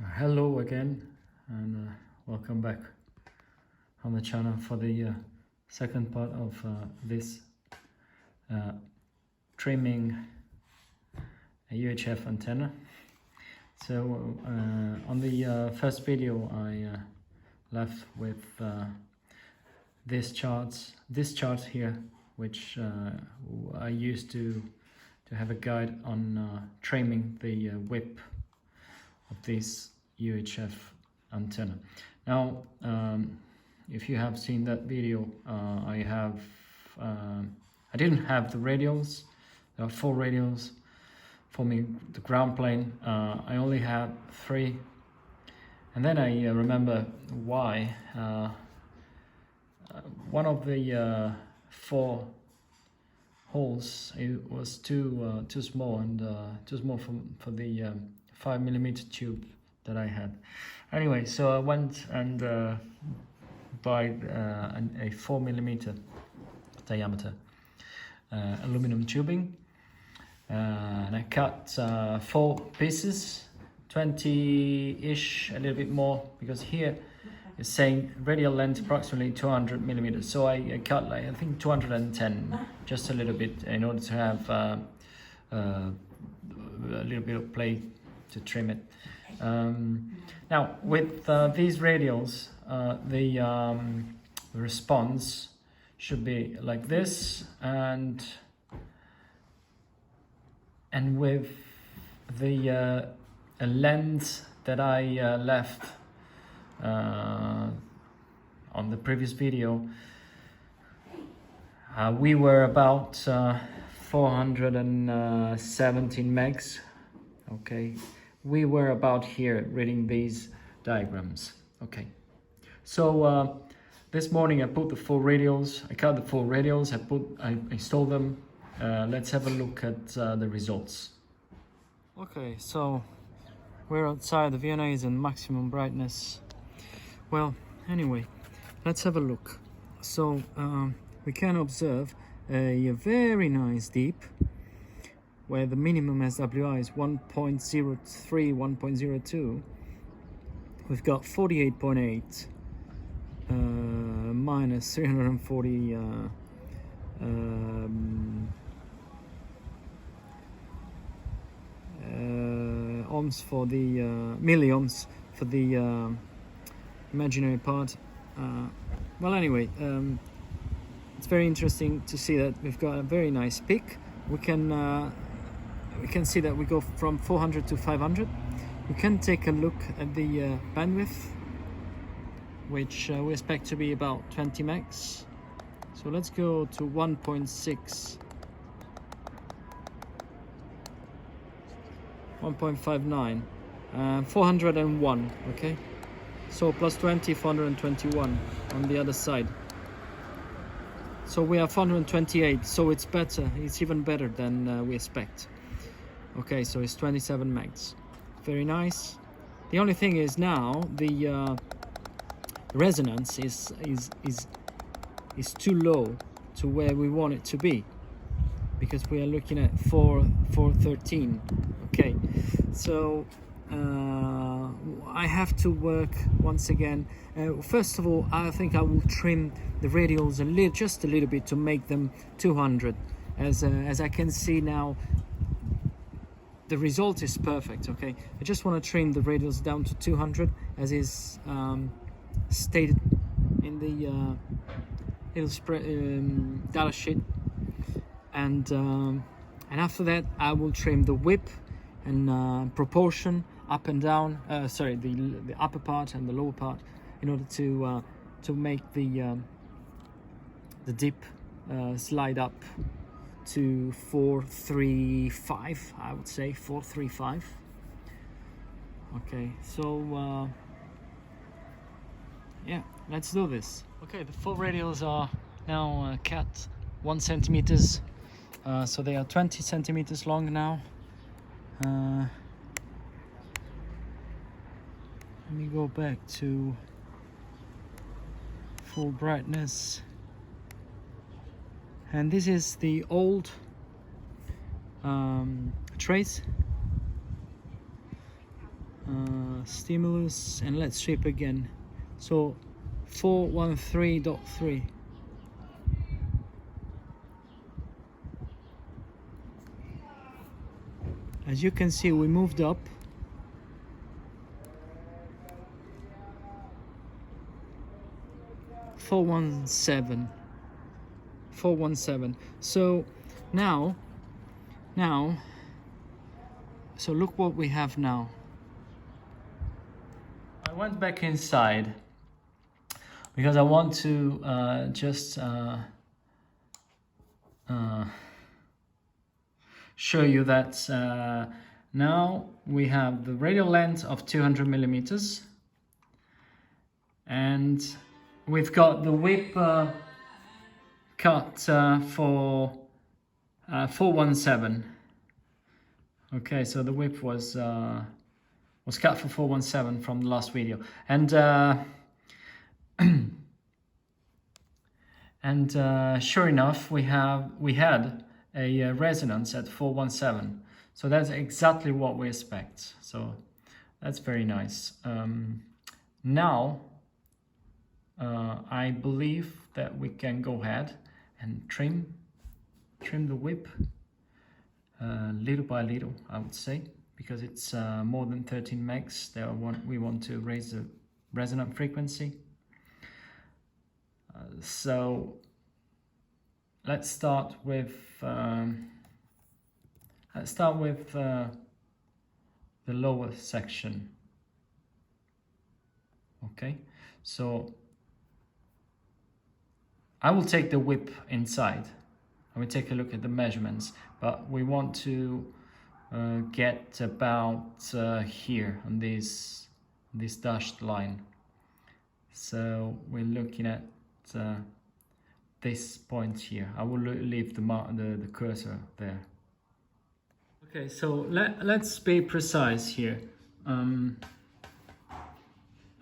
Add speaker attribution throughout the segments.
Speaker 1: Hello again, and welcome back on the channel for the second part of this trimming a UHF antenna. So on the first video I left with this chart here, which I used to have a guide on trimming the whip of this UHF antenna. Now if you have seen that video, I didn't have the radials. There are 4 radials forming the ground plane. I only had 3, and then I remember why one of the 4 holes, it was too small, and too small for the 5mm tube that I had. Anyway, so I went and bought a 4mm diameter aluminum tubing, and I cut 4 pieces, 20-ish, a little bit more, because here it's saying radial length approximately 200mm. So I cut, like, I think 210, just a little bit, in order to have a little bit of play to trim it. Now with these radials, the response should be like this, and with the length that I left on the previous video, we were about 417 megs. Okay, we were about here reading these diagrams. Okay, so this morning I put the 4 radials, I cut the 4 radials, I installed them. Let's have a look at the results. Okay, so we're outside, the Vienna is in maximum brightness. Well, anyway, let's have a look. So we can observe a very nice deep, where the minimum SWI is 1.03, 1.02. We've got 48.8 minus 340 ohms for the milliohms for the imaginary part. Well, anyway, it's very interesting to see that we've got a very nice peak. We can see that we go from 400 to 500. We can take a look at the bandwidth, which we expect to be about 20 megs. So let's go to 1.6, 1.59, 401. Okay, so plus 20, 421 on the other side. So we are 428, so it's better, it's even better than we expect. Okay, so it's 27 megs. Very nice. The only thing is now the resonance is too low to where we want it to be, because we are looking at 413. Okay, so I have to work once again. First of all, I think I will trim the radials just a little bit to make them 200. As I can see now, the result is perfect. Okay, I just want to trim the radials down to 200, as is stated in the little data sheet, and after that I will trim the whip and proportion up and down. Sorry, the upper part and the lower part, in order to make the dip slide up to 435. I would say 435. Okay, so yeah, let's do this. Okay, the 4 radials are now cut 1 centimeters, so they are 20 centimeters long now. Let me go back to full brightness, and this is the old trace. stimulus, and let's sweep again. So 413.3. As you can see, we moved up. $417. So now, so look what we have now. I went back inside because I want to just show you that now we have the radial length of 200 millimeters, and we've got the whip cut for 417. Okay, so the whip was cut for 417 from the last video, and sure enough, we had a resonance at 417. So that's exactly what we expect. So that's very nice. Now I believe that we can go ahead and trim the whip little by little, I would say, because it's more than 13 megs. We want to raise the resonant frequency. So let's start with the lower section. Okay, so I will take the whip inside and we take a look at the measurements, but we want to get about here on this dashed line. So we're looking at this point here. I will leave the cursor there. Okay, so let's be precise here. I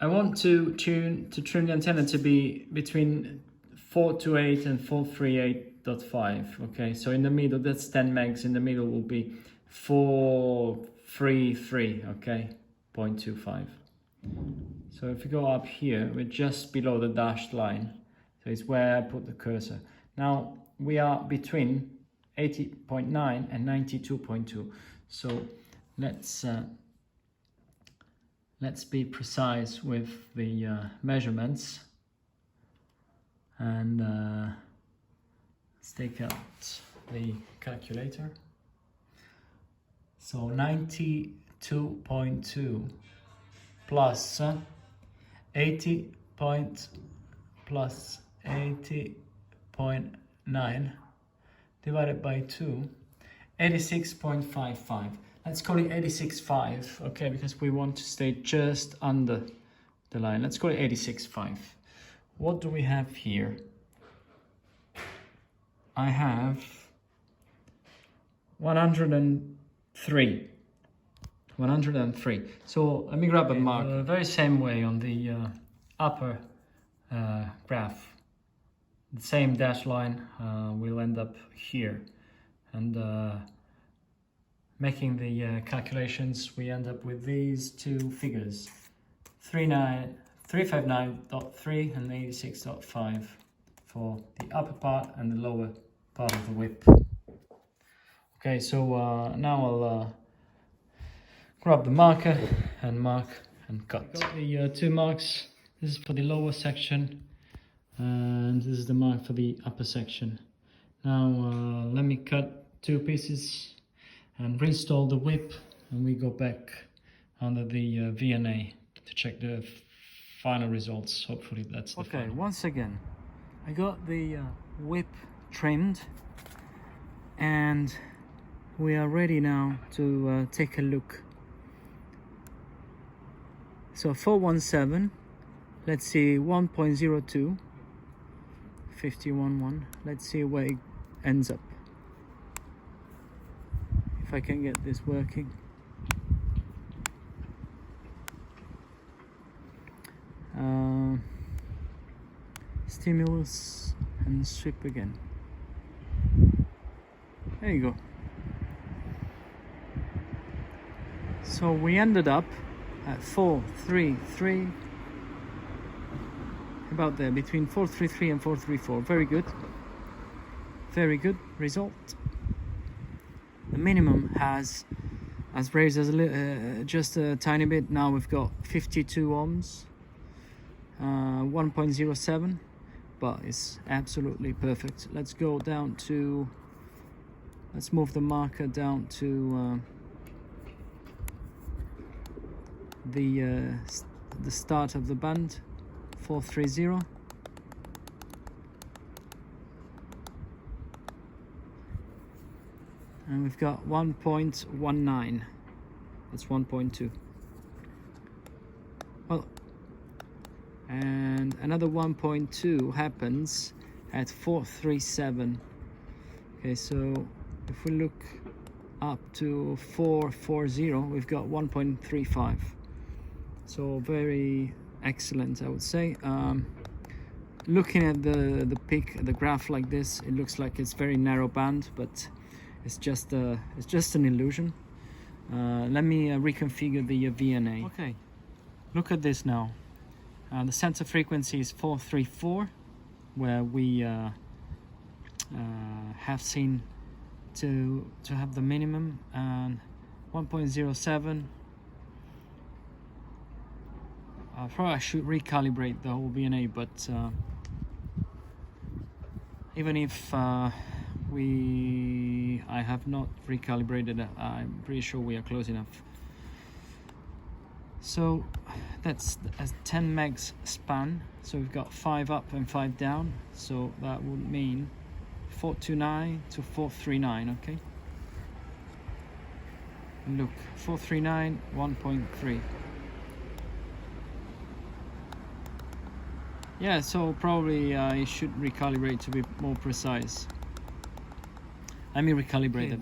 Speaker 1: want to trim the antenna to be between 428 and 438.5. Okay, so in the middle, that's 10 megs. In the middle will be 433. Okay, 0.25. So if you go up here, we're just below the dashed line. So it's where I put the cursor. Now we are between 80.9 and 92.2. So let's be precise with the measurements, and let's take out the calculator. So 92.2 plus 80.9 divided by 2, 86.55. Let's call it 86.5, okay, because we want to stay just under the line. Let's call it 86.5. What do we have here? I have 103. So let me grab a mark. The very same way on the upper graph. The same dash line will end up here, and making the calculations, we end up with these two figures, 359.3 and 86.5 for the upper part and the lower part of the whip. Okay, so now I'll grab the marker and mark and cut. Got the two marks. This is for the lower section, and this is the mark for the upper section. Now let me cut two pieces and reinstall the whip, and we go back under the VNA to check the final results. Hopefully that's the final. Once again, I got the whip trimmed, and we are ready now to take a look. So 417, let's see, 1.02, 51.1. Let's see where it ends up. If I can get this working. Stimulus and sweep again. There you go. So we ended up at 433, about there, between 433 and 434. Very good result. The minimum has raised us just a tiny bit. Now we've got 52 ohms, 1.07, but it's absolutely perfect. Let's go down to, let's move the marker down to the start of the band, 430. And we've got 1.19. That's 1.2. Well, and another 1.2 happens at 437. Okay, so if we look up to 440, we've got 1.35. So very excellent, I would say. Looking at the peak, the graph like this, it looks like it's very narrow band, but it's just an illusion. Let me reconfigure the VNA. Okay, look at this now. The center frequency is 434, where we have seen to have the minimum, and 1.07. Probably I should recalibrate the whole VNA, but even if I have not recalibrated it, I'm pretty sure we are close enough. So that's a 10 megs span, so we've got 5 up and 5 down, so that would mean 429 to 439. Okay, and look, 439, 1.3. Yeah, so probably I should recalibrate to be more precise. Let me recalibrate the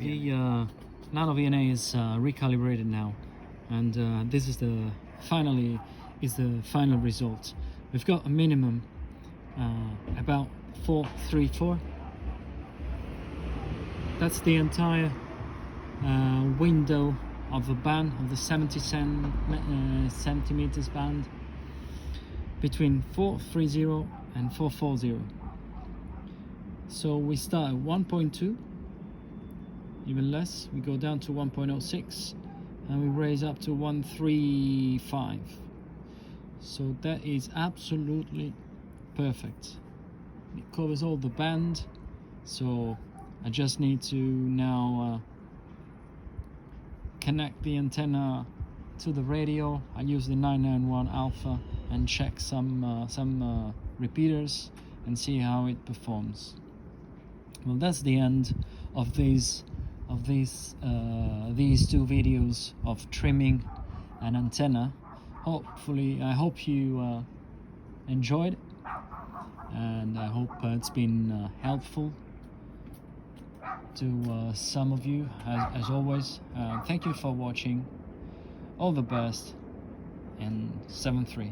Speaker 1: Nano VNA is recalibrated now, and this is the final result. We've got a minimum about 434. That's the entire window of the band, of the 70 centimeters band, between 430 and 440. So we start at 1.2, even less, we go down to 1.06, and we raise up to 135. So that is absolutely perfect. It covers all the band, so I just need to now connect the antenna to the radio. I use the 991 alpha and check some repeaters and see how it performs. Well, that's the end of these two videos of trimming an antenna. Hopefully, I hope you enjoyed, and I hope it's been helpful to some of you, as always. Thank you for watching. All the best, and 7-3.